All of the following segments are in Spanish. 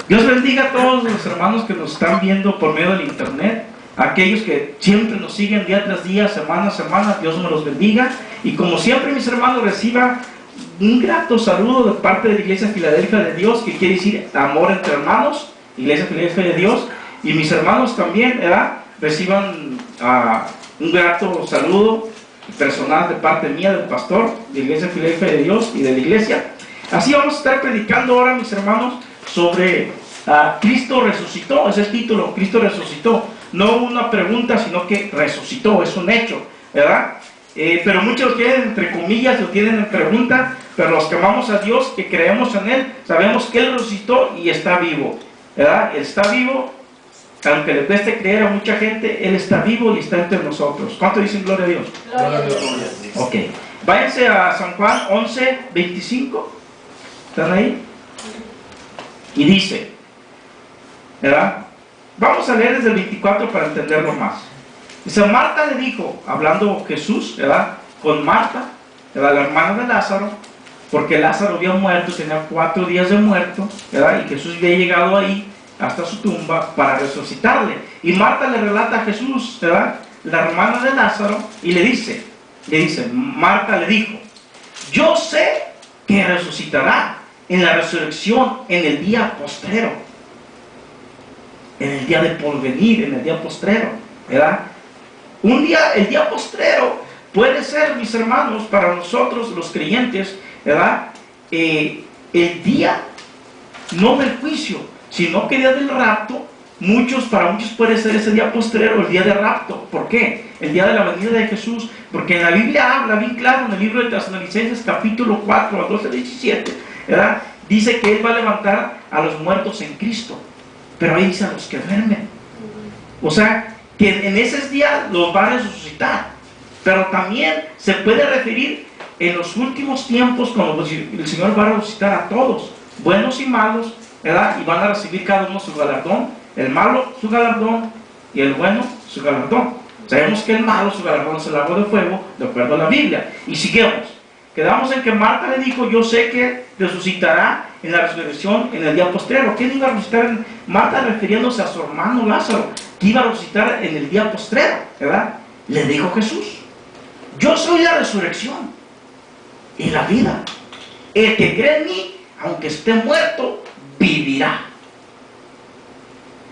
Dios bendiga a todos los hermanos que nos están viendo por medio del internet, aquellos que siempre nos siguen día tras día, semana a semana. Dios me los bendiga. Y como siempre, mis hermanos, reciban un grato saludo de parte de la Iglesia Filadelfia de Dios, que quiere decir amor entre hermanos, Iglesia Filadelfia de Dios. Y mis hermanos también, ¿verdad?, reciban un grato saludo personal de parte mía, del pastor de la Iglesia Filadelfia de Dios y de la iglesia. Así vamos a estar predicando ahora, mis hermanos, sobre Cristo resucitó. Es el título, Cristo resucitó. No una pregunta, sino que resucitó, es un hecho, ¿verdad? Pero muchos lo tienen entre comillas, lo tienen en pregunta, pero los que amamos a Dios, que creemos en Él, sabemos que Él resucitó y está vivo, ¿verdad? Él está vivo, aunque le cueste creer a mucha gente, Él está vivo y está entre nosotros. ¿Cuánto dicen gloria a Dios? Gloria a Dios. Ok, váyanse a San Juan 11:25, ¿están ahí? Y dice, ¿verdad? Vamos a leer desde el 24 para entenderlo más. Dice, Marta le dijo, hablando Jesús, ¿verdad?, con Marta, ¿verdad?, la hermana de Lázaro, porque Lázaro había muerto, tenía 4 días de muerto, ¿verdad?, y Jesús había llegado ahí hasta su tumba para resucitarle. Y Marta le relata a Jesús, ¿verdad?, la hermana de Lázaro, y le dice, Marta le dijo, yo sé que resucitará en la resurrección en el día postrero, en el día de porvenir, en el día postrero, ¿verdad? Un día, el día postrero puede ser, mis hermanos, para nosotros los creyentes, ¿verdad?, el día no del juicio, sino que el día del rapto. Para muchos puede ser ese día postrero, el día de rapto. ¿Por qué? El día de la venida de Jesús. Porque en la Biblia habla bien claro, en el libro de Tesalonicenses capítulo 4, 12-17, ¿verdad?, dice que Él va a levantar a los muertos en Cristo. Pero ahí dice a los que duermen. O sea, que en ese día los va a resucitar. Pero también se puede referir en los últimos tiempos, cuando el Señor va a resucitar a todos, buenos y malos, ¿verdad?, y van a recibir cada uno su galardón. El malo su galardón y el bueno su galardón. Sabemos que el malo su galardón es el lago de fuego, de acuerdo a la Biblia. Y seguimos. Quedamos en que Marta le dijo, yo sé que resucitará en la resurrección en el día postrero. ¿Quién iba a resucitar? Marta refiriéndose a su hermano Lázaro, que iba a resucitar en el día postrero, ¿verdad? Le dijo Jesús, yo soy la resurrección y la vida. El que cree en mí, aunque esté muerto, vivirá.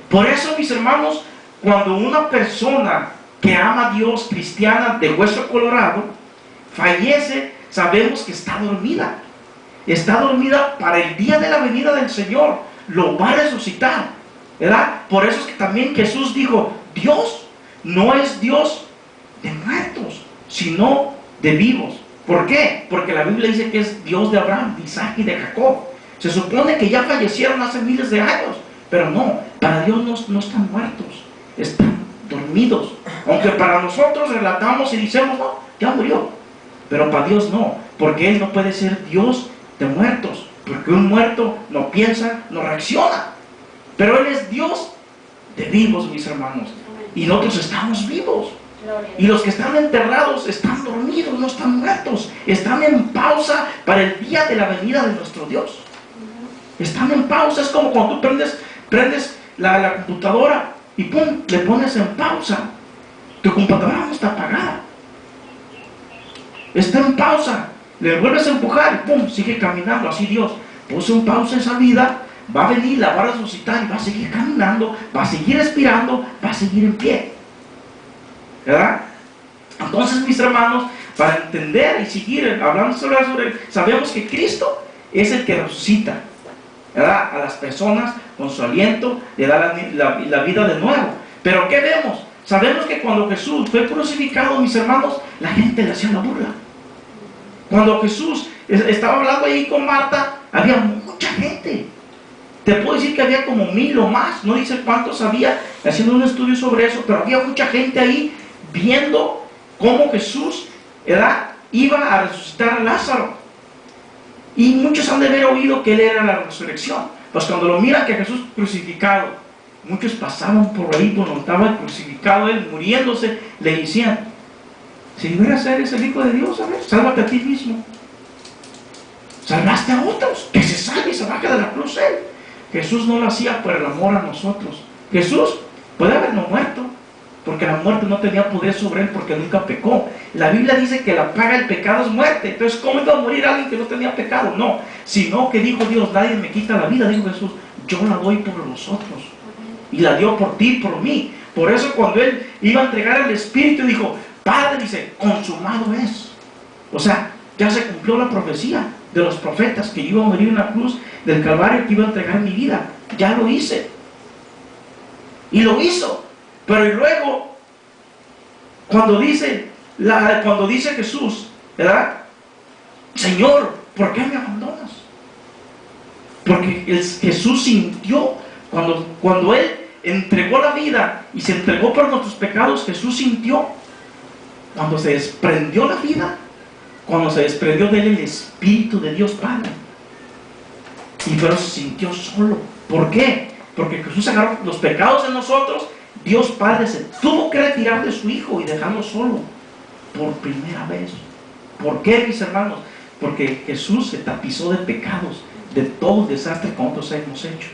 Por eso, mis hermanos, cuando una persona que ama a Dios, cristiana, de hueso colorado, fallece, sabemos que está dormida. Está dormida para el día de la venida del Señor. Lo va a resucitar, ¿verdad? Por eso es que también Jesús dijo, Dios no es Dios de muertos, sino de vivos. ¿Por qué? Porque la Biblia dice que es Dios de Abraham, de Isaac y de Jacob. Se supone que ya fallecieron hace miles de años, pero no, para Dios no están muertos, están dormidos. Aunque para nosotros relatamos y decimos, no, ya murió. Pero para Dios no, porque Él no puede ser Dios de muertos, porque un muerto no piensa, no reacciona. Pero Él es Dios de vivos, mis hermanos. Y nosotros estamos vivos. Y los que están enterrados están dormidos, no están muertos. Están en pausa para el día de la venida de nuestro Dios. Están en pausa. Es como cuando tú prendes la computadora y pum, le pones en pausa. Tu computadora no está apagada, está en pausa. Le vuelves a empujar y pum, sigue caminando. Así Dios puso en pausa esa vida, va a venir, la va a resucitar y va a seguir caminando, va a seguir respirando, va a seguir en pie, ¿verdad? Entonces, mis hermanos, para entender y seguir hablando sobre sabemos que Cristo es el que resucita, ¿verdad?, a las personas con su aliento, le da la vida de nuevo. Pero ¿qué vemos? Sabemos que cuando Jesús fue crucificado, mis hermanos, la gente le hacía la burla. Cuando Jesús estaba hablando ahí con Marta, había mucha gente. Te puedo decir que había como 1000 o más, no dice cuántos había, haciendo un estudio sobre eso, pero había mucha gente ahí viendo cómo Jesús, ¿verdad?, iba a resucitar a Lázaro. Y muchos han de haber oído que Él era la resurrección. Pues cuando lo miran que Jesús crucificado, muchos pasaban por ahí cuando estaba crucificado Él, muriéndose, le decían, si hubieras eres el Hijo de Dios, a ver, sálvate a ti mismo. Salvaste a otros, que se salve y se baje de la cruz Él. Jesús no lo hacía por el amor a nosotros. Jesús puede habernos muerto, porque la muerte no tenía poder sobre él, porque nunca pecó. La Biblia dice que la paga del pecado es muerte. Entonces, ¿cómo iba a morir alguien que no tenía pecado? No, sino que dijo Dios, nadie me quita la vida, dijo Jesús, yo la doy por los otros. Y la dio por ti, por mí. Por eso cuando él iba a entregar el Espíritu, dijo, Padre, dice, consumado es. O sea, ya se cumplió la profecía de los profetas, que yo iba a morir en la cruz del Calvario, que iba a entregar mi vida. Ya lo hice. Y lo hizo. Pero y luego, cuando dice Jesús, ¿verdad? Señor, ¿por qué me abandonas? Porque Jesús sintió, cuando Él entregó la vida y se entregó por nuestros pecados, Jesús sintió, cuando se desprendió la vida, cuando se desprendió de Él el Espíritu de Dios Padre. Y pero se sintió solo. ¿Por qué? Porque Jesús agarró los pecados de nosotros. Dios Padre se tuvo que retirar de su Hijo y dejarlo solo por primera vez. ¿Por qué, mis hermanos? Porque Jesús se tapizó de pecados, de todo el desastre que nosotros hemos hecho.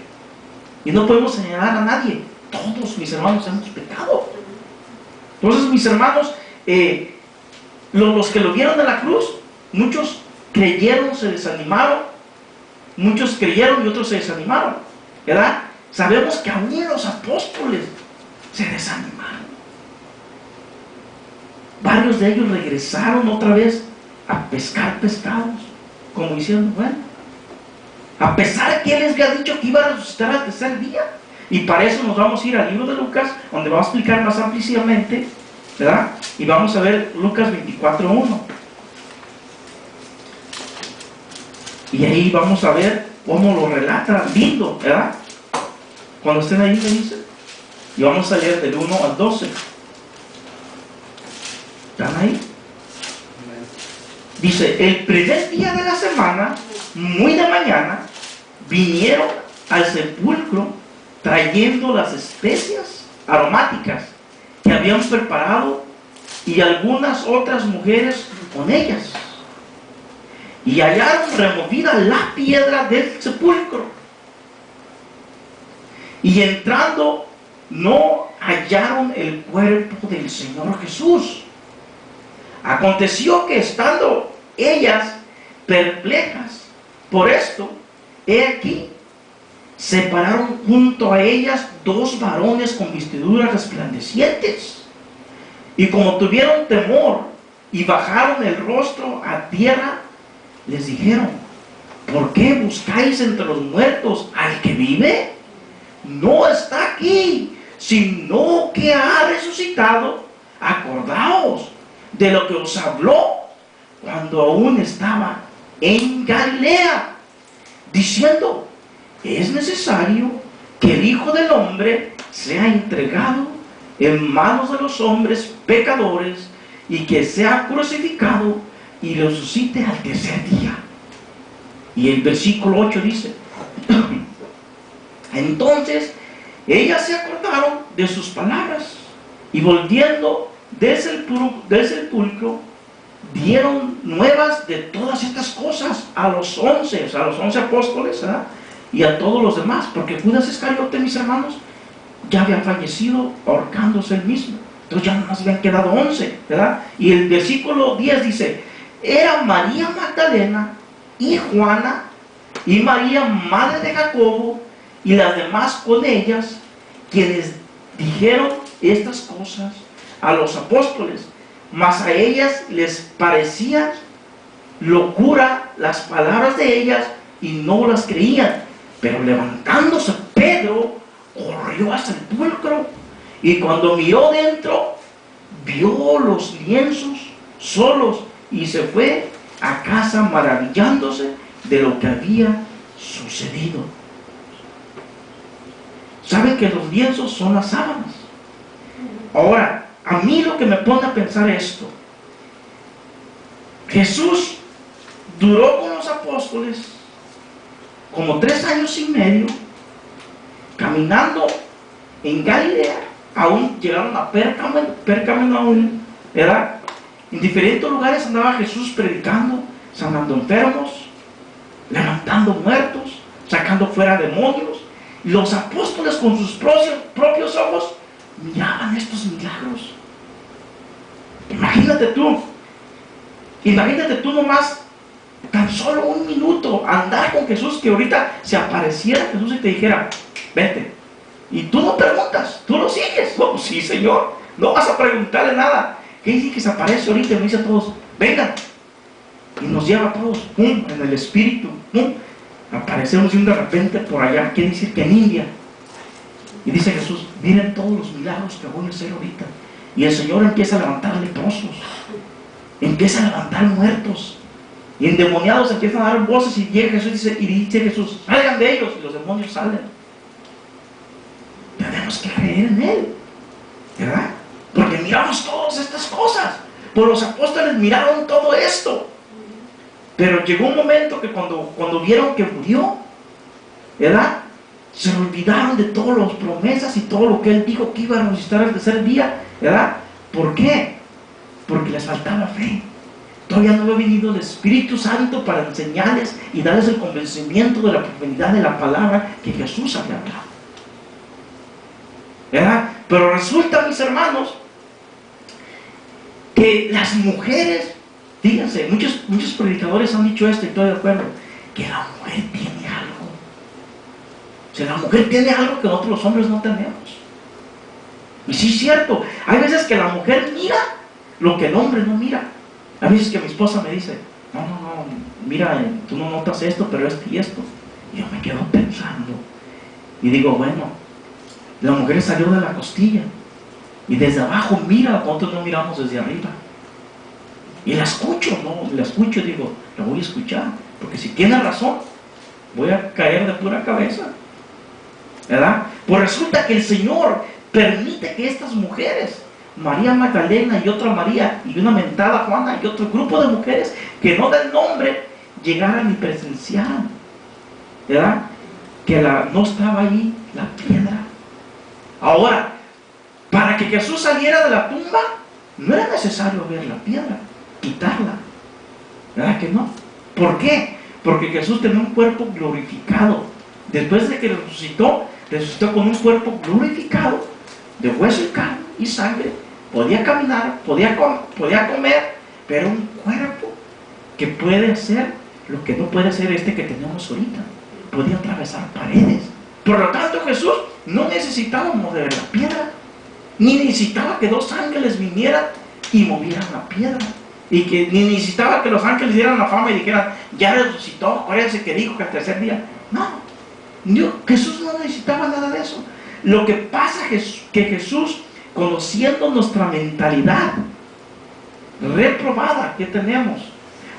Y no podemos señalar a nadie. Todos, mis hermanos, hemos pecado. Entonces, mis hermanos, los que lo vieron en la cruz, muchos creyeron, se desanimaron. Muchos creyeron y otros se desanimaron, ¿verdad? Sabemos que aún los apóstoles se desanimaron. Varios de ellos regresaron otra vez a pescar pescados, como diciendo, bueno, a pesar de que Él les había dicho que iba a resucitar al tercer día. Y para eso nos vamos a ir al libro de Lucas, donde vamos a explicar más amplísimamente, ¿verdad? Y vamos a ver Lucas 24:1. Y ahí vamos a ver cómo lo relata, lindo, ¿verdad? Cuando estén ahí me dicen. Y vamos a leer del 1 al 12. ¿Están ahí? Dice, el primer día de la semana, muy de mañana, vinieron al sepulcro trayendo las especias aromáticas que habían preparado y algunas otras mujeres con ellas. Y hallaron removida la piedra del sepulcro. Y entrando, no hallaron el cuerpo del Señor Jesús. Aconteció que estando ellas perplejas por esto, he aquí, se pararon junto a ellas dos varones con vestiduras resplandecientes. Y como tuvieron temor y bajaron el rostro a tierra, les dijeron, ¿por qué buscáis entre los muertos al que vive? No está aquí, sino que ha resucitado. Acordaos de lo que os habló cuando aún estaba en Galilea, diciendo, es necesario que el Hijo del Hombre sea entregado en manos de los hombres pecadores y que sea crucificado y resucite al tercer día. Y el versículo 8 dice, entonces ellas se acordaron de sus palabras y volviendo del sepulcro dieron nuevas de todas estas cosas a los 11 apóstoles, ¿verdad? Y a todos los demás, porque Judas Iscariote, mis hermanos, ya había fallecido ahorcándose él mismo. Entonces ya nada más habían quedado 11, ¿verdad? Y el versículo 10 dice, era María Magdalena y Juana y María, madre de Jacobo, y las demás con ellas, quienes dijeron estas cosas a los apóstoles. Mas a ellas les parecía locura las palabras de ellas y no las creían. Pero levantándose Pedro, corrió al sepulcro y cuando miró dentro, vio los lienzos solos y se fue a casa maravillándose de lo que había sucedido. ¿Saben que los lienzos son las sábanas? Ahora, a mí lo que me pone a pensar esto, Jesús duró con los apóstoles como 3 años y medio caminando en Galilea, aún llegaron a Pérgamo, ¿verdad? En diferentes lugares andaba Jesús predicando, sanando enfermos, levantando muertos, sacando fuera demonios, los apóstoles con sus propios ojos miraban estos milagros. Imagínate tú nomás, tan solo un minuto, andar con Jesús, que ahorita se apareciera Jesús y te dijera, vente. Y tú no preguntas, tú lo sigues. No, sí, Señor, no vas a preguntarle nada. ¿Qué dice que se aparece ahorita y nos dice a todos, vengan? Y nos lleva a todos, ¡pum!, en el espíritu, ¡pum!, aparecemos de repente por allá, quiere decir que en India. Y dice Jesús, miren todos los milagros que voy a hacer ahorita. Y el Señor empieza a levantar leprosos, empieza a levantar muertos, y endemoniados empiezan a dar voces, y llega Jesús y dice Jesús, salgan de ellos, y los demonios salen. Tenemos que creer en Él, ¿verdad? Porque miramos todas estas cosas. Pues los apóstoles miraron todo esto. Pero llegó un momento que cuando vieron que murió, ¿verdad?, se olvidaron de todas las promesas y todo lo que Él dijo que iba a resucitar al tercer día, ¿verdad? ¿Por qué? Porque les faltaba fe. Todavía no había venido el Espíritu Santo para enseñarles y darles el convencimiento de la profundidad de la palabra que Jesús había hablado, ¿verdad? Pero resulta, mis hermanos, que las mujeres, fíjense, muchos predicadores han dicho esto y estoy de acuerdo, que la mujer tiene algo. O sea, la mujer tiene algo que nosotros los hombres no tenemos. Y sí es cierto, hay veces que la mujer mira lo que el hombre no mira. Hay veces que mi esposa me dice, no, mira, tú no notas esto, pero esto y esto. Y yo me quedo pensando y digo, bueno, la mujer salió de la costilla y desde abajo mira, nosotros no miramos desde arriba. Y la escucho, digo, la voy a escuchar, porque si tiene razón, voy a caer de pura cabeza, ¿verdad? Pues resulta que el Señor permite que estas mujeres, María Magdalena y otra María, y una mentada Juana, y otro grupo de mujeres que no den nombre, llegaran y presenciaran, ¿verdad?, que no estaba ahí la piedra. Ahora, para que Jesús saliera de la tumba, no era necesario ver la piedra, quitarla, ¿verdad que no? ¿Por qué? Porque Jesús tenía un cuerpo glorificado. Después de que resucitó con un cuerpo glorificado, de hueso y carne y sangre. Podía caminar, podía comer, pero un cuerpo que puede hacer lo que no puede hacer este que tenemos ahorita. Podía atravesar paredes. Por lo tanto, Jesús no necesitaba mover la piedra, ni necesitaba que dos ángeles vinieran y movieran la piedra, ni necesitaba que los ángeles dieran la fama y dijeran, ya resucitó, acuérdense que dijo que al tercer día. No, Jesús no necesitaba nada de eso. Lo que pasa es que Jesús, conociendo nuestra mentalidad reprobada que tenemos,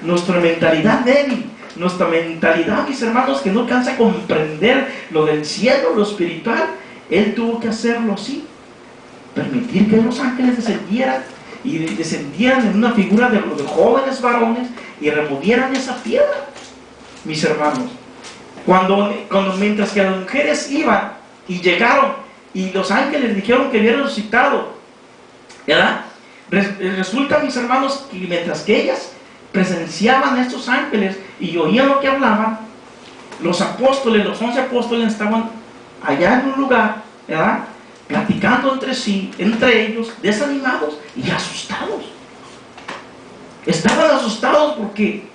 nuestra mentalidad débil, nuestra mentalidad, mis hermanos, que no alcanza a comprender lo del cielo, lo espiritual, Él tuvo que hacerlo así, permitir que los ángeles descendieran en una figura de jóvenes varones y removieran esa piedra, mis hermanos. Mientras que las mujeres iban y llegaron y los ángeles dijeron que había resucitado, ¿verdad? Resulta, mis hermanos, que mientras que ellas presenciaban a estos ángeles y oían lo que hablaban, los 11 apóstoles estaban allá en un lugar, ¿verdad?, platicando entre ellos, desanimados y asustados. Estaban asustados porque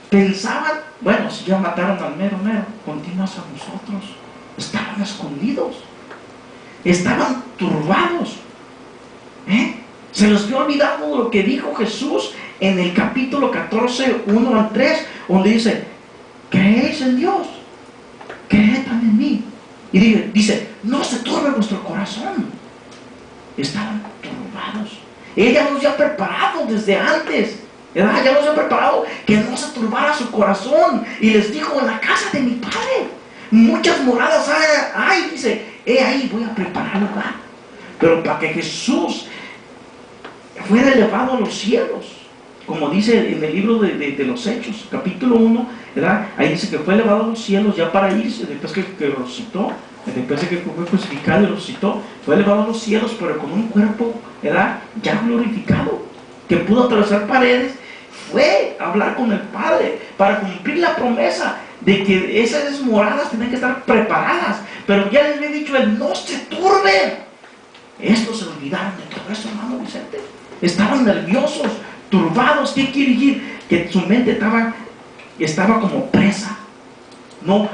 pensaban, bueno, si ya mataron al mero, continuas a nosotros. Estaban escondidos, estaban turbados, se les había olvidado lo que dijo Jesús en el capítulo 14, 1 al 3, donde dice, creéis en Dios, creed también en mí. Y dice, no se turbe vuestro corazón. Estaban turbados. Ella nos había preparado desde antes, ¿verdad? Ya nos había preparado que no se turbara su corazón. Y les dijo, en la casa de mi Padre muchas moradas hay. Dice, ahí voy a preparar lugar. Pero para que Jesús fuera elevado a los cielos, como dice en el libro de los Hechos, capítulo 1, ¿verdad? Ahí dice que fue elevado a los cielos ya para irse, después que resucitó, después de que fue crucificado y resucitó, fue elevado a los cielos, pero con un cuerpo, ¿verdad?, ya glorificado, que pudo atravesar paredes. Fue a hablar con el Padre para cumplir la promesa de que esas moradas tenían que estar preparadas, pero ya les había dicho él, no se turben. Estos se olvidaron de todo eso, hermano Vicente. Estaban nerviosos, turbados. ¿Qué quiere decir? Que su mente estaba como presa. No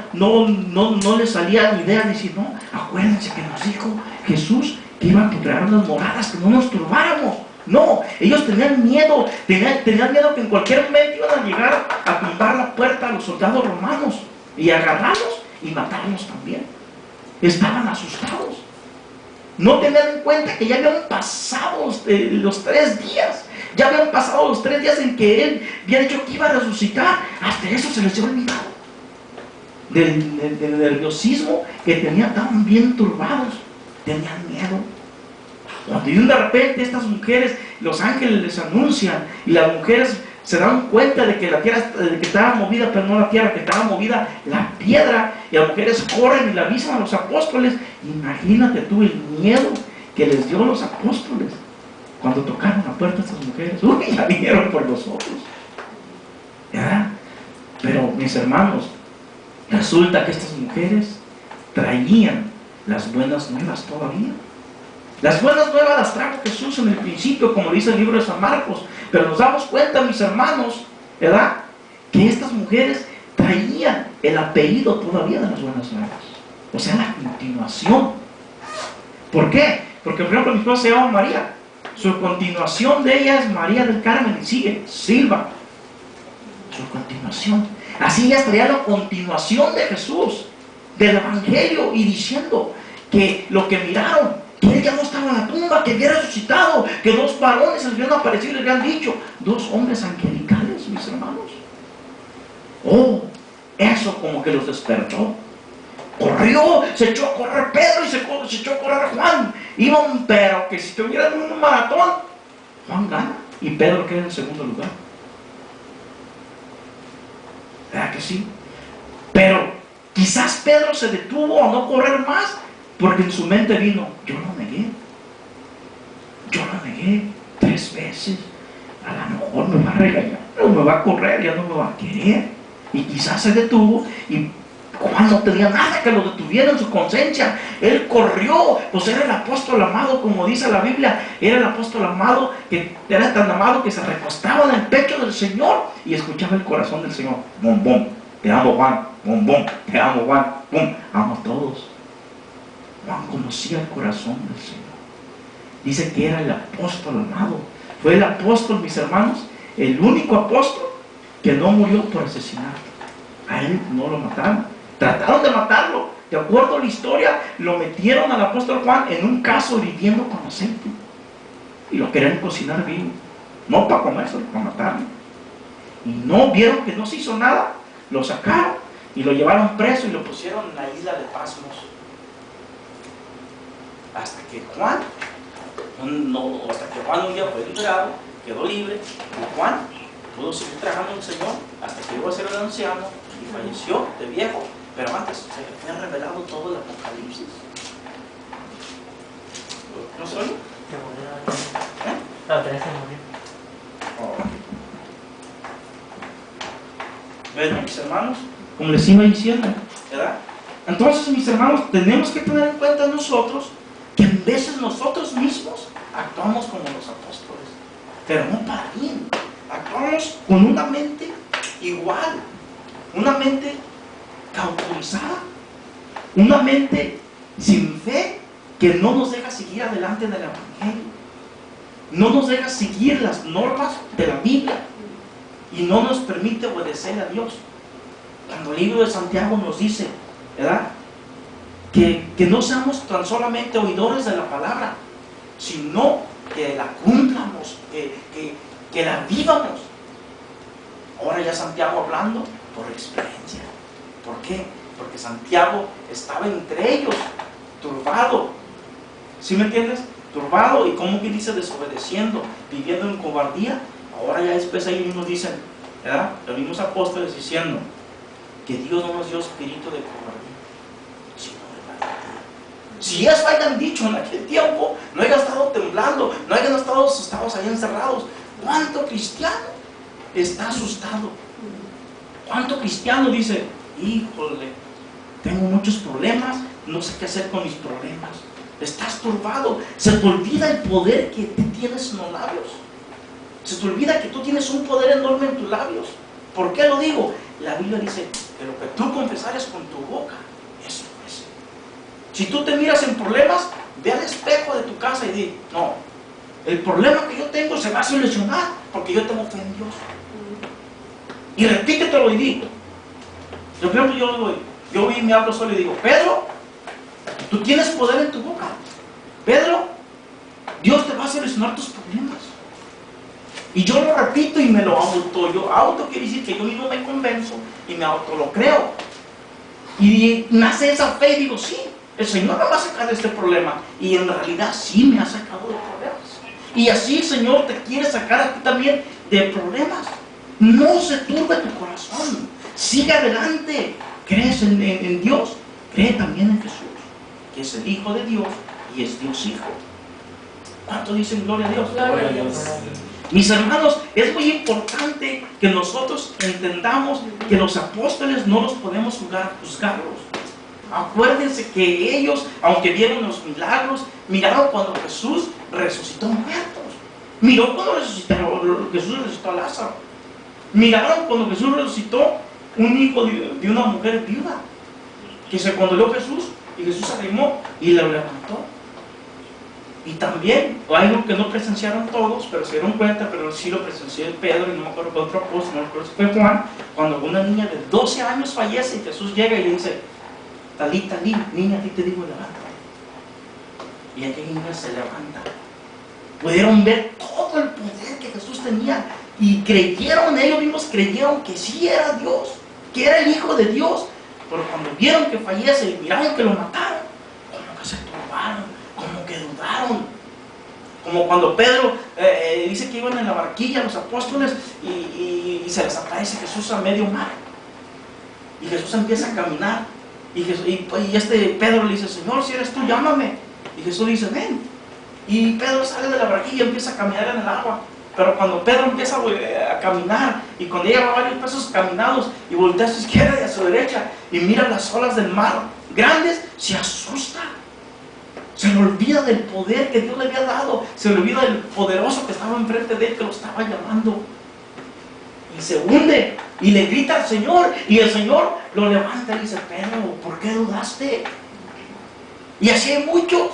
les salía la idea de decir, no, acuérdense que nos dijo Jesús que iba a crear unas moradas, que no nos turbáramos. No, ellos tenían miedo, tenían miedo que en cualquier momento iban a llegar a tumbar la puerta a los soldados romanos y agarrarlos y matarlos también. Estaban asustados. No tenían en cuenta que ya habían pasado los 3 días. Ya habían pasado los 3 días en que él había dicho que iba a resucitar. Hasta eso se les había olvidado. Del nerviosismo que tenían, estaban bien turbados. Tenían miedo. Cuando de repente estas mujeres, los ángeles les anuncian, y las mujeres se dan cuenta de que la tierra, de que estaba movida, pero no la tierra, que estaba movida la piedra, y las mujeres corren y le avisan a los apóstoles. Imagínate tú el miedo que les dio a los apóstoles cuando tocaron la puerta a estas mujeres. Uy, ya vinieron por nosotros, ¿verdad? Pero mis hermanos, resulta que estas mujeres traían las buenas nuevas todavía. Las buenas nuevas las trajo Jesús en el principio, como dice el libro de San Marcos. Pero nos damos cuenta, mis hermanos, ¿verdad?, que estas mujeres traían el apellido todavía de las buenas nuevas. O sea, la continuación. ¿Por qué? Porque, por ejemplo, mi esposa se llama María. Su continuación de ella es María del Carmen y sigue Silva. Su continuación. Así ella traía la continuación de Jesús, del Evangelio, y diciendo que lo que miraron, que él ya no estaba en la tumba, que había resucitado, que 2 varones les habían aparecido y les habían dicho, 2 hombres angelicales, mis hermanos. Oh, eso como que los despertó. Corrió, se echó a correr Pedro y se echó a correr Juan. Iban, pero que si tuvieran un maratón, Juan gana y Pedro queda en segundo lugar. ¿Verdad que sí? Pero quizás Pedro se detuvo a no correr más, porque en su mente vino, yo lo negué 3 veces, a lo mejor me va a regañar, no me va a correr, ya no me va a querer. Y quizás se detuvo, y Juan no tenía nada que lo detuviera en su conciencia. Él corrió, pues era el apóstol amado, como dice la Biblia. Era el apóstol amado, que era tan amado que se recostaba en el pecho del Señor y escuchaba el corazón del Señor. Bum, bum, te amo, Juan. Bum, bum, te amo, Juan. Bum, amo a todos. Juan conocía el corazón del Señor. Dice que era el apóstol amado. Fue el apóstol, mis hermanos, el único apóstol que no murió por asesinato. A él no lo mataron. Trataron de matarlo. De acuerdo a la historia, lo metieron al apóstol Juan en un caso hirviendo con aceite. Y lo querían cocinar vivo. No para comerse, para matarlo. Y no vieron que no se hizo nada. Lo sacaron y lo llevaron preso y lo pusieron en la isla de Pasmos. Hasta que Juan un día fue liberado, quedó libre, y Juan pudo seguir trabajando en el Señor hasta que llegó a ser un anciano y falleció de viejo. Pero antes se le fue revelado todo el Apocalipsis. ¿No soy? Se murió. No, Teresa murió. Bueno, mis hermanos, como les iba diciendo, ¿verdad? Entonces, mis hermanos, tenemos que tener en cuenta nosotros que en veces nosotros mismos actuamos como los apóstoles, pero no para bien. Actuamos con una mente igual, una mente cauterizada, una mente sin fe que no nos deja seguir adelante en el Evangelio, no nos deja seguir las normas de la Biblia y no nos permite obedecer a Dios. Cuando el libro de Santiago nos dice, ¿verdad?, que no seamos tan solamente oidores de la palabra, sino que la cumplamos, que la vivamos. Ahora ya Santiago hablando por experiencia. ¿Por qué? Porque Santiago estaba entre ellos, turbado. ¿Sí me entiendes? Turbado, y como que dice, desobedeciendo, viviendo en cobardía. Ahora ya después ahí mismos dicen, ¿verdad?, los mismos apóstoles diciendo que Dios no nos dio espíritu de cobardía, sino de valentía. Si eso hayan dicho en aquel tiempo, no hayan estado temblando, no hayan estado asustados ahí encerrados. ¿Cuánto cristiano está asustado? ¿Cuánto cristiano dice, híjole, tengo muchos problemas, no sé qué hacer con mis problemas. Estás turbado. Se te olvida el poder que tú tienes en los labios. Se te olvida que tú tienes un poder enorme en tus labios. ¿Por qué lo digo? La Biblia dice que lo que tú confesares con tu boca, eso es. Si tú te miras en problemas, ve al espejo de tu casa y di, no, el problema que yo tengo se va a solucionar porque yo tengo fe en Dios. Y repítetelo y di. Por ejemplo, yo me hablo solo y digo, Pedro, tú tienes poder en tu boca. Pedro, Dios te va a solucionar tus problemas. Y yo lo repito y me lo auto quiere decir que yo mismo me convenzo y me auto lo creo. Y nace esa fe y digo, sí, el Señor me va a sacar de este problema. Y en realidad sí me ha sacado de problemas. Y así el Señor te quiere sacar a ti también de problemas. No se turbe tu corazón. Sigue adelante. ¿Crees en Dios? Cree también en Jesús, que es el Hijo de Dios y es Dios Hijo. ¿Cuánto dicen gloria a Dios? Gloria a Dios. Mis hermanos, es muy importante que nosotros entendamos que los apóstoles no los podemos juzgarlos. Acuérdense que ellos, aunque vieron los milagros, miraron cuando Jesús resucitó muertos. Miró cuando Jesús resucitó a Lázaro. Miraron cuando Jesús resucitó un hijo de una mujer viuda, que se condolió Jesús y Jesús se arrimó y lo levantó. Y también, hay algo que no presenciaron todos, pero se dieron cuenta, pero sí lo presenció Pedro y no me acuerdo qué otro apóstol, no me acuerdo si fue Juan, cuando una niña de 12 años fallece y Jesús llega y le dice, Talita, niña, a ti te digo, levántate. Y aquella niña se levanta. Pudieron ver todo el poder que Jesús tenía y creyeron, ellos mismos creyeron que sí era Dios, que era el Hijo de Dios. Pero cuando vieron que fallece y miraron que lo mataron, como que se turbaron, como que dudaron. Como cuando Pedro dice que iban en la barquilla los apóstoles y se les aparece Jesús a medio mar. Y Jesús empieza a caminar. Y Pedro le dice, Señor, si eres tú, llámame. Y Jesús le dice, ven. Y Pedro sale de la barquilla y empieza a caminar en el agua. Pero cuando Pedro empieza a caminar y cuando lleva varios pasos caminados y voltea a su izquierda y a su derecha y mira las olas del mar grandes, se asusta. Se le olvida del poder que Dios le había dado. Se le olvida del poderoso que estaba enfrente de él, que lo estaba llamando. Y se hunde y le grita al Señor. Y el Señor lo levanta y dice, Pedro, ¿por qué dudaste? Y así hay muchos.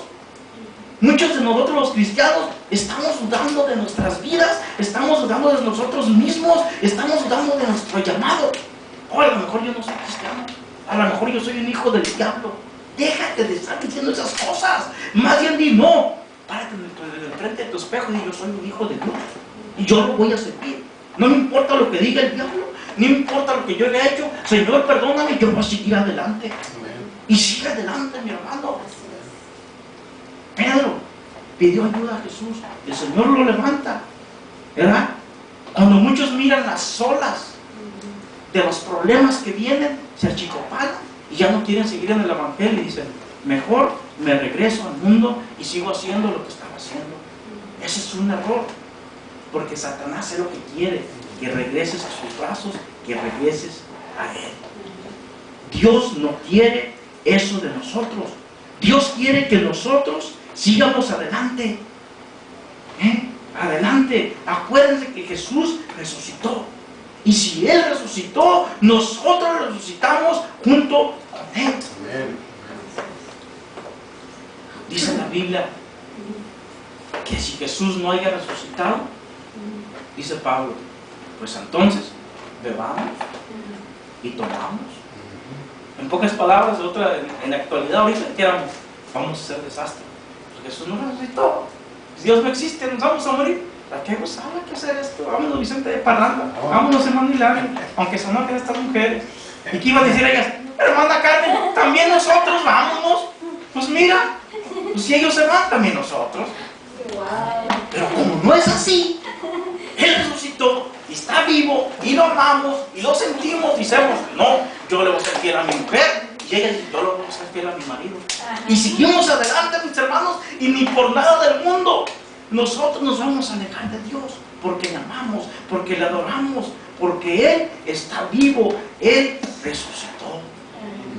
Muchos de nosotros los cristianos estamos dudando de nuestras vidas. Estamos dudando de nosotros mismos. Estamos dudando de nuestro llamado. Oh, a lo mejor yo no soy cristiano. A lo mejor yo soy un hijo del diablo. Déjate de estar diciendo esas cosas. Más bien di, no, párate enfrente de tu espejo y di, yo soy un hijo de Dios y yo lo voy a servir. No me importa lo que diga el diablo, no me importa lo que yo haya hecho. Señor, perdóname, yo voy a seguir adelante. Y sigue adelante, mi hermano. Pedro pidió ayuda a Jesús y el Señor lo levanta, ¿verdad? Cuando muchos miran las olas de los problemas que vienen, se achicopalan y ya no quieren seguir en el evangelio y dicen, mejor me regreso al mundo y sigo haciendo lo que estaba haciendo. Ese es un error, porque Satanás es lo que quiere, que regreses a sus brazos, que regreses a Él. Dios no quiere eso de nosotros. Dios quiere que nosotros sigamos adelante. Adelante. Acuérdense que Jesús resucitó. Y si Él resucitó, nosotros resucitamos junto con Él. Amén. Dice la Biblia que si Jesús no haya resucitado, dice Pablo, pues entonces bebamos y tomamos. En pocas palabras, en la actualidad ahorita dijéramos, vamos a hacer desastre. Porque Jesús no resucitó. Si Dios no existe, nos vamos a morir. ¿Para qué gozar? Hay que hacer esto. Vámonos, Vicente de Parranda. Vámonos, hermano Hilario. Aunque se enojen estas mujeres. ¿Y qué iba a decir ellas? Hermana Carmen, también nosotros vámonos. Pues mira, pues si ellos se van, también nosotros. Pero como no es así, Él resucitó y está vivo y lo amamos y lo sentimos y decimos, no, yo le voy a ser fiel a mi mujer y ella dice, yo le voy a ser fiel a mi marido. Y seguimos adelante, mis hermanos, y ni por nada del mundo nosotros nos vamos a alejar de Dios, porque le amamos, porque le adoramos, porque Él está vivo, Él resucitó.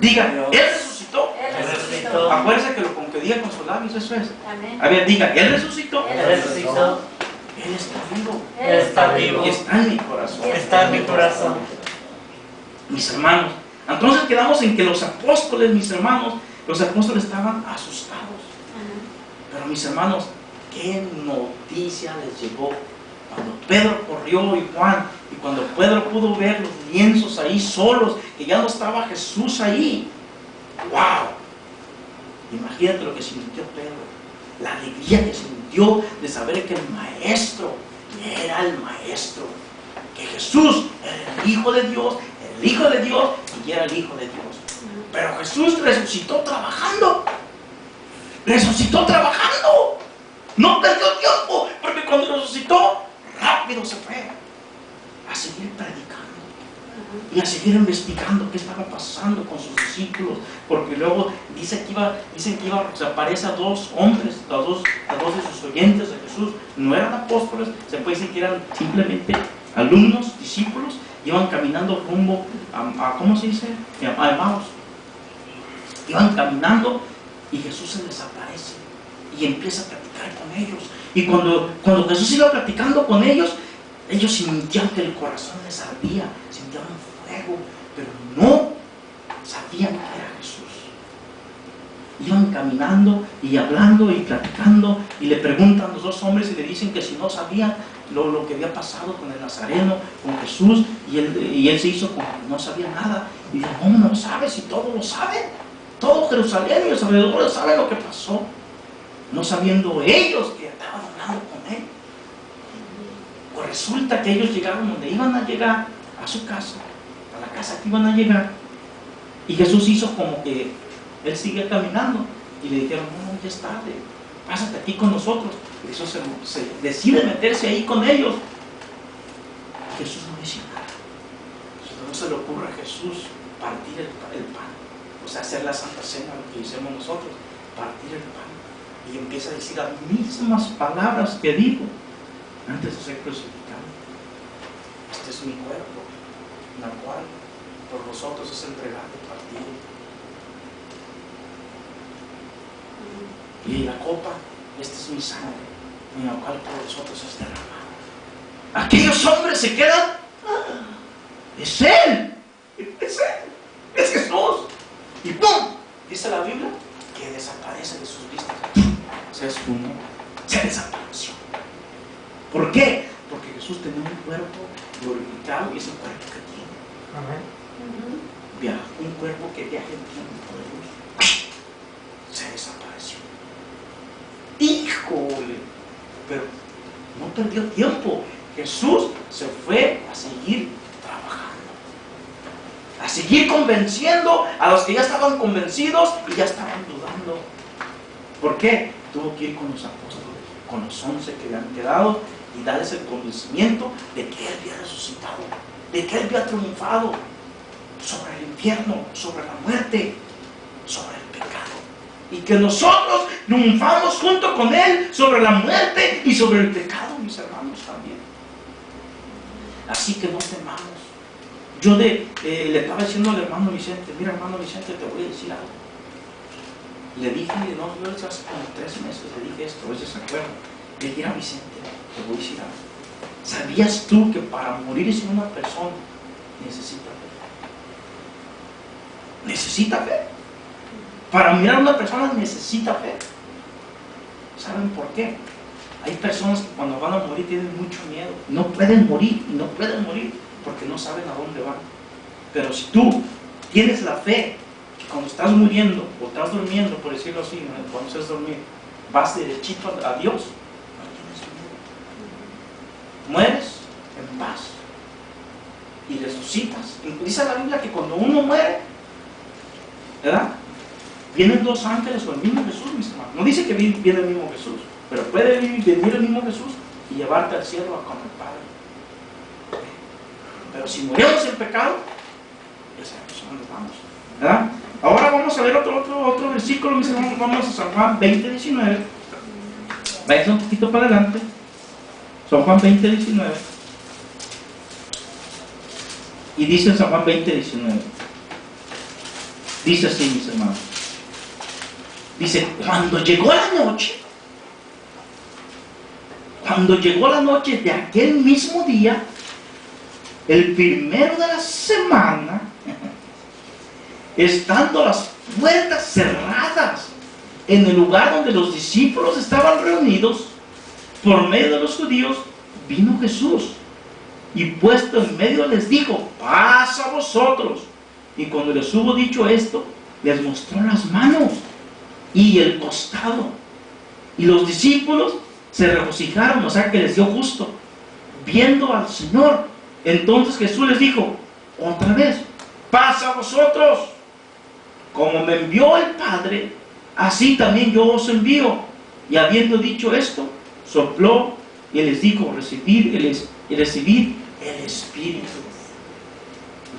Diga, Él resucitó. resucitó. Él resucitó. Acuérdense que lo con que diga con sus labios, eso es. Amén. A ver, diga, Él resucitó. Él Él resucitó. Él está vivo. Él Está vivo. Y está en mi corazón. Está en mi corazón. Mis hermanos. Entonces quedamos en que los apóstoles, mis hermanos, los apóstoles estaban asustados. Pero mis hermanos, ¿qué noticia les llegó? Cuando Pedro corrió y Juan, y cuando Pedro pudo ver los lienzos ahí solos, que ya no estaba Jesús ahí. ¡Wow! Imagínate lo que sintió Pedro. La alegría que sintió de saber que el Maestro era el Maestro. Que Jesús era el Hijo de Dios, y era el Hijo de Dios. Pero Jesús resucitó trabajando. Resucitó trabajando. No perdió tiempo, porque cuando resucitó, rápido se fue a seguir predicando y a seguir investigando qué estaba pasando con sus discípulos, porque luego dicen que iba, se aparece a dos hombres, a dos de sus oyentes de Jesús. No eran apóstoles, se puede decir que eran simplemente alumnos, discípulos. Iban caminando rumbo a ¿cómo se dice? A Emmaus. Iban caminando y Jesús se les aparece y empieza a platicar con ellos. Y cuando Jesús iba platicando con ellos, ellos sentían que el corazón les ardía, sentían un fuego, pero no sabían que era Jesús. Iban caminando y hablando y platicando, y le preguntan los dos hombres y le dicen que si no sabían lo que había pasado con el Nazareno, con Jesús, y él se hizo como que no sabía nada. Y dijo, ¿cómo no sabes si todos lo saben? Todo Jerusalén y los alrededores saben lo que pasó, no sabiendo ellos que estaban hablando con él. Pues resulta que ellos llegaron donde iban a llegar, a su casa, a la casa que iban a llegar, y Jesús hizo como que él sigue caminando, y le dijeron, no, ya es tarde, pásate aquí con nosotros. Y Jesús se decide meterse ahí con ellos. Jesús no dice nada. No se le ocurre a Jesús partir el pan, o sea, hacer la Santa Cena, lo que hicimos nosotros, partir el pan, y empieza a decir las mismas palabras que dijo antes de ser crucificado. Este es mi cuerpo, la cual por vosotros es entregado y partido. Y la copa, esta es mi sangre, en la cual por vosotros es derramada. Aquellos hombres se quedan, es Él, es Jesús. Y ¡pum! Dice la Biblia que desaparece de sus vistas. Se esfumó, se desapareció. ¿Por qué? Porque Jesús tenía un cuerpo glorificado, y ese cuerpo que tiene. Amén. Un cuerpo que viaja en tiempo de luz. Se desapareció. ¡Híjole! Pero no perdió tiempo. Jesús se fue a seguir trabajando, a seguir convenciendo a los que ya estaban convencidos y ya estaban dudando. ¿Por qué? Tuvo que ir con los apóstoles, con los 11 que habían quedado, y darles el convencimiento de que Él había resucitado, de que Él había triunfado sobre el infierno, sobre la muerte, sobre el pecado, y que nosotros triunfamos junto con Él sobre la muerte y sobre el pecado, mis hermanos, también. Así que no temamos. Yo le estaba diciendo al hermano Vicente, mira hermano Vicente, te voy a decir algo. Le dije, no, yo hace como 3 meses le dije esto, a veces se acuerda. Le dije, mira Vicente, te voy a decir algo. ¿Sabías tú que para morir sin una persona necesita fe? Necesita fe. Para mirar a una persona necesita fe. ¿Saben por qué? Hay personas que cuando van a morir tienen mucho miedo. No pueden morir, y no pueden morir porque no saben a dónde van. Pero si tú tienes la fe, que cuando estás muriendo o estás durmiendo, por decirlo así, cuando estás dormir, vas derechito a Dios, no tienes miedo. Mueres en paz y resucitas. Dice la Biblia que cuando uno muere, ¿verdad?, vienen 2 ángeles o el mismo Jesús, mis hermanos. No dice que viene el mismo Jesús, pero puede venir el mismo Jesús y llevarte al cielo con el Padre. Pero si morimos en pecado, ya sabemos a dónde vamos, ¿verdad? Ahora vamos a ver otro versículo, mis hermanos. Vamos a San Juan 20:19. Váyanse un poquito para adelante. San Juan 20:19. Y dice en San Juan 20:19. Dice así, mis hermanos. Dice, cuando llegó la noche de aquel mismo día, el primero de la semana, estando las puertas cerradas en el lugar donde los discípulos estaban reunidos, por medio de los judíos, vino Jesús y puesto en medio les dijo, paz a vosotros. Y cuando les hubo dicho esto, les mostró las manos y el costado. Y los discípulos se regocijaron, o sea que les dio gusto, viendo al Señor. Entonces Jesús les dijo, otra vez, paz a vosotros. Como me envió el Padre, así también yo os envío. Y habiendo dicho esto, sopló y les dijo, recibid el Espíritu.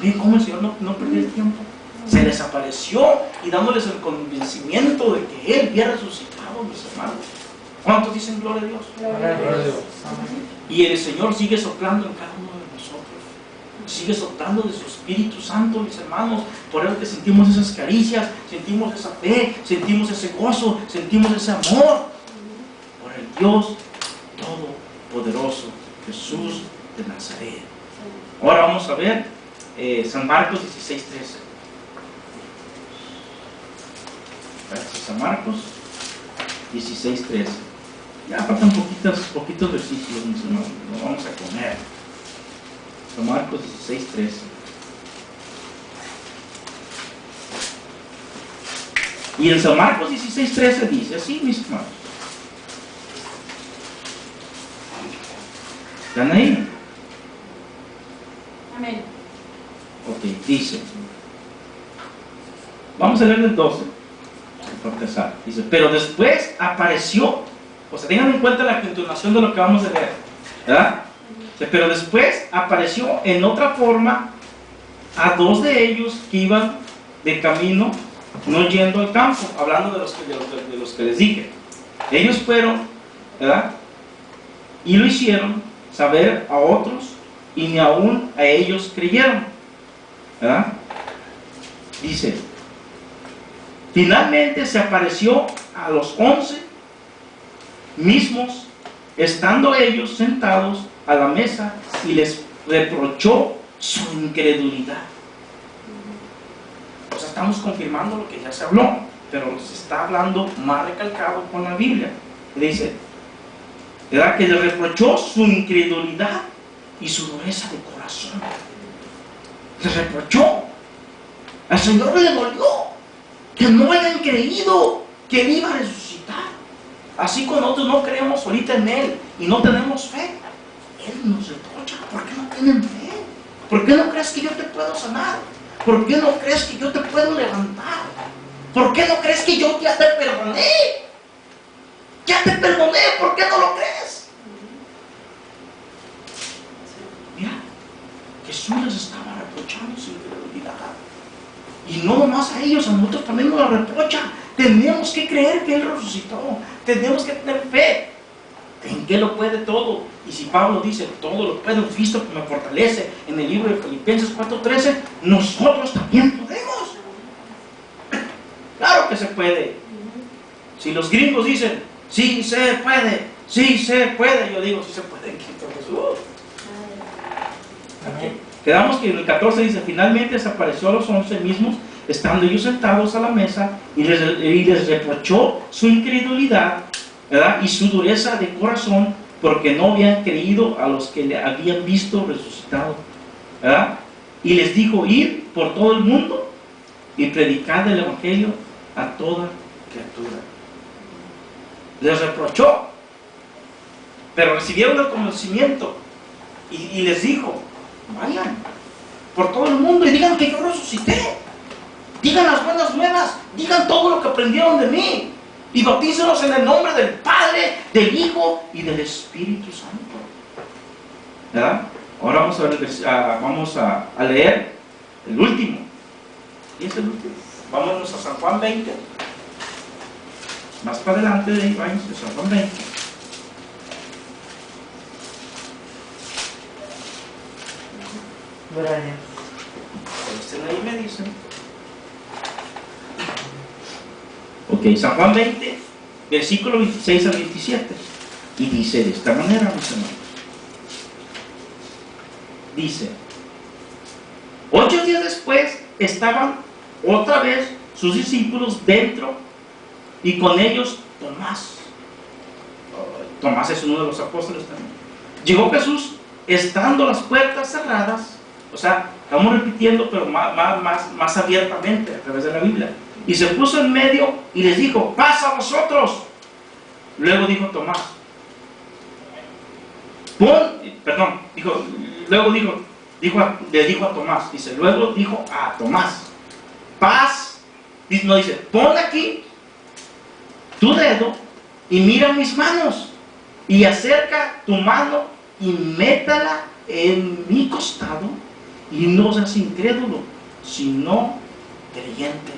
¿Ven cómo el Señor no perdió el tiempo? Se les apareció y dándoles el convencimiento de que Él había resucitado, mis hermanos. ¿Cuántos dicen gloria a Dios? Gloria a Dios. Y el Señor sigue soplando en cada uno de nosotros. Sigue soplando de su Espíritu Santo, mis hermanos. Por eso que sentimos esas caricias, sentimos esa fe, sentimos ese gozo, sentimos ese amor por el Dios Todopoderoso, Jesús de Nazaret. Ahora vamos a ver San Marcos 16:13. San Marcos 16:13. Ya faltan poquitos versículos, mis hermanos. Nos vamos a comer. San Marcos 16:13. Y en San Marcos 16:13 dice así, mis hermanos. ¿Están ahí? Amén. Ok, dice. Vamos a leer el 12. Para empezar. Dice, pero después apareció. O sea, tengan en cuenta la continuación de lo que vamos a leer, ¿verdad? Pero después apareció en otra forma a dos de ellos que iban de camino, no yendo al campo, hablando de los que les dije. Ellos fueron, ¿verdad? Y lo hicieron saber a otros y ni aún a ellos creyeron, ¿verdad? Dice, finalmente se apareció a los 11 mismos, estando ellos sentados a la mesa, y les reprochó su incredulidad. O sea, estamos confirmando lo que ya se habló, pero se está hablando más recalcado con la Biblia. Dice, ¿verdad? Que les reprochó su incredulidad y su dureza de corazón. Les reprochó. Al Señor le dolió que no hayan creído que Él iba a resucitar. Así como nosotros no creemos ahorita en Él y no tenemos fe, Él nos reprocha. ¿Por qué no tienen fe? ¿Por qué no crees que yo te puedo sanar? ¿Por qué no crees que yo te puedo levantar? ¿Por qué no crees que yo ya te perdoné? Ya te perdoné, ¿por qué no lo crees? Mira, Jesús les estaba reprochando su incredulidad. Y no nomás a ellos, a nosotros también nos la reprocha. Tenemos que creer que Él resucitó. Tenemos que tener fe en que lo puede todo. Y si Pablo dice, todo lo puedo en Cristo que me fortalece, en el libro de Filipenses 4:13, nosotros también podemos. Claro que se puede. Si los gringos dicen, sí se puede, yo digo, sí se puede en Cristo Jesús. Okay. Quedamos que en el 14 dice, finalmente desapareció a los 11 mismos, estando ellos sentados a la mesa, y les reprochó su incredulidad, ¿verdad? Y su dureza de corazón, porque no habían creído a los que le habían visto resucitado, ¿verdad? Y les dijo, id por todo el mundo y predicad el Evangelio a toda criatura. Les reprochó, pero recibieron el conocimiento, y les dijo, vayan por todo el mundo y digan que yo resucité. Digan las buenas nuevas, digan todo lo que aprendieron de mí, y bautícenos en el nombre del Padre, del Hijo y del Espíritu Santo. ¿Verdad? Ahora vamos a leer el último. ¿Y es el último? Vámonos a San Juan 20. Más para adelante de ahí, vamos a San Juan 20. Estén ahí, me dicen. Ok, Ok, San Juan 20, versículo 26 al 27. Y dice de esta manera, mis hermanos. Dice, 8 días después estaban otra vez sus discípulos dentro y con ellos Tomás. Tomás es uno de los apóstoles también. Llegó Jesús estando las puertas cerradas, o sea, estamos repitiendo, pero más abiertamente a través de la Biblia. Y se puso en medio y les dijo, pasa a vosotros. Luego dijo Tomás, le dijo a Tomás, dice, luego dijo a Tomás, paz, no dice, pon aquí tu dedo y mira mis manos, y acerca tu mano y métala en mi costado, y no seas incrédulo, sino creyente.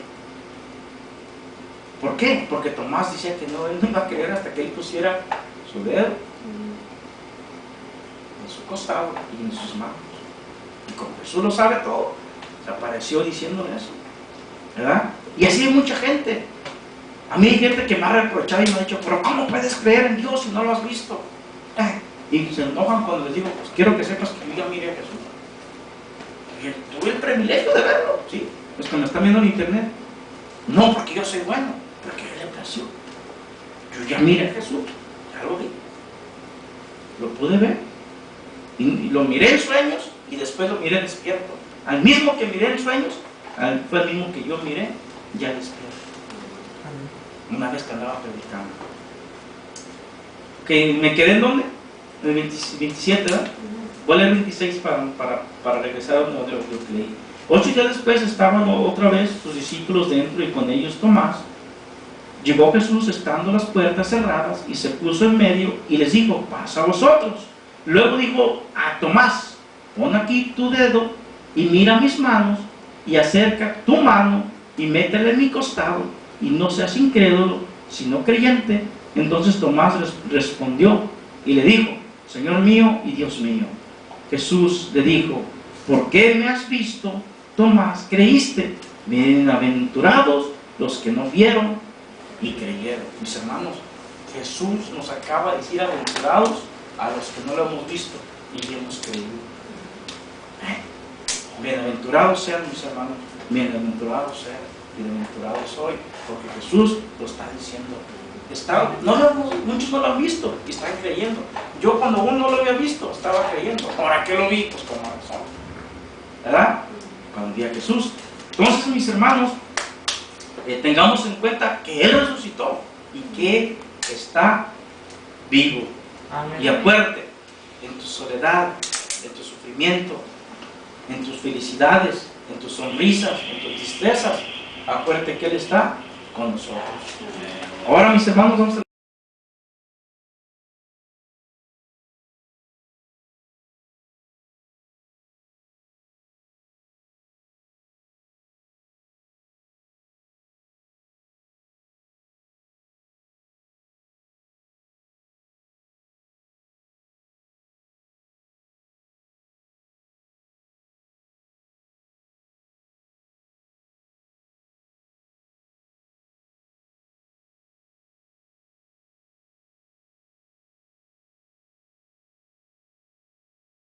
¿Por qué? Porque Tomás decía que no, él no iba a creer hasta que él pusiera su dedo en su costado y en sus manos. Y como Jesús lo sabe todo, se apareció diciéndole eso, ¿verdad? Y así hay mucha gente. A mí hay gente que me ha reprochado y me ha dicho, pero ¿cómo puedes creer en Dios si no lo has visto? Y se enojan cuando les digo, pues quiero que sepas que yo ya miré a Jesús. Y tuve el privilegio de verlo, ¿sí? Los que me están viendo en internet. No porque yo soy bueno, porque Él le plació. Yo ya miré a Jesús, ya lo vi. Lo pude ver. Y lo miré en sueños y después lo miré despierto. Al mismo que miré en sueños, fue el mismo que yo miré ya despierto. Una vez que andaba predicando. Que me quedé en dónde? En el 27, ¿verdad? Voy a leer 26 para regresar a lo que leí. 8 días después estaban otra vez sus discípulos dentro y con ellos Tomás. Llegó Jesús estando las puertas cerradas y se puso en medio y les dijo, pasa a vosotros. Luego dijo a Tomás, pon aquí tu dedo y mira mis manos y acerca tu mano y métela en mi costado y no seas incrédulo, sino creyente. Entonces Tomás respondió y le dijo, Señor mío y Dios mío. Jesús le dijo, ¿por qué me has visto, Tomás, creíste? Bienaventurados los que no vieron y creyeron. Mis hermanos, Jesús nos acaba de decir aventurados a los que no lo hemos visto y hemos creído. Bienaventurados sean, mis hermanos, bienaventurados sean, bienaventurados soy, porque Jesús lo está diciendo. Muchos no lo han visto y están creyendo. Yo cuando uno no lo había visto estaba creyendo. Ahora que lo vi, pues con razón, ¿verdad? Cuando vi a Jesús. Entonces, mis hermanos, tengamos en cuenta que Él resucitó y que está vivo. Amén. Y acuérdate, en tu soledad, en tu sufrimiento, en tus felicidades, en tus sonrisas, en tus tristezas, acuérdate que Él está con nosotros. Ahora, mis hermanos, vamos a